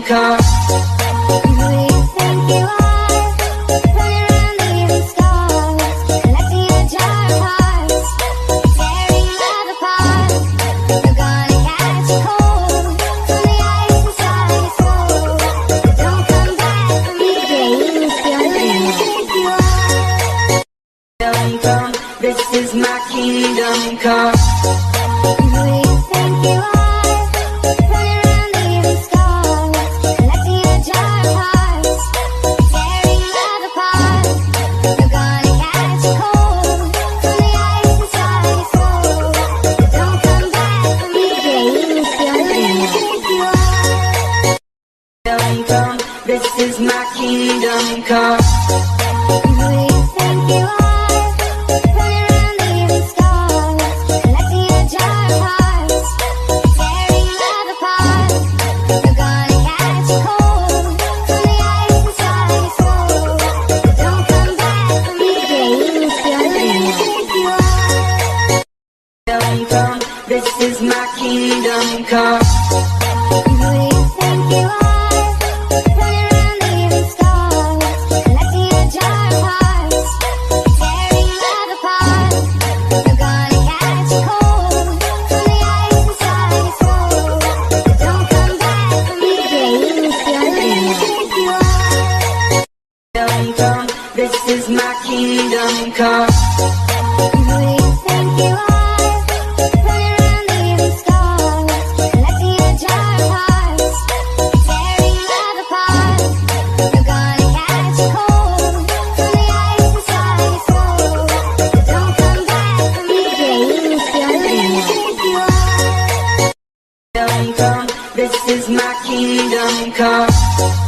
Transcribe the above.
come. Who you think you are? Running around leaving scars, collecting a jar of hearts, tearing love apart. You're gonna catch a cold from the ice inside your soul. Don't come back for me. Who you think you are? Come, this is my kingdom come. Who you think you are? Running around leaving scars, collecting a jar of hearts, tearing love apart. You're gonna catch a cold from the ice inside your soul. Don't come back for me. Who you think you are? Come, this is my kingdom come. Who you think you are? Running around leaving scars, collecting a jar of hearts, tearing love apart. You're gonna catch a cold from the ice inside your soul. Don't come back for me. Who you think you are? Come, this is my kingdom come. Who you think you are? Running around leaving scars, collecting a jar of hearts, tearing love apart. You're gonna catch a cold from the ice inside your soul. Don't come back for me. Who you think you are? Come, this is my kingdom come. Who you think you are? Running around leaving scars, collecting a jar of hearts, tearing love apart. You're gonna catch a cold from the ice inside your soul. Don't come back for me. Who you think you are? Come, this is my kingdom come.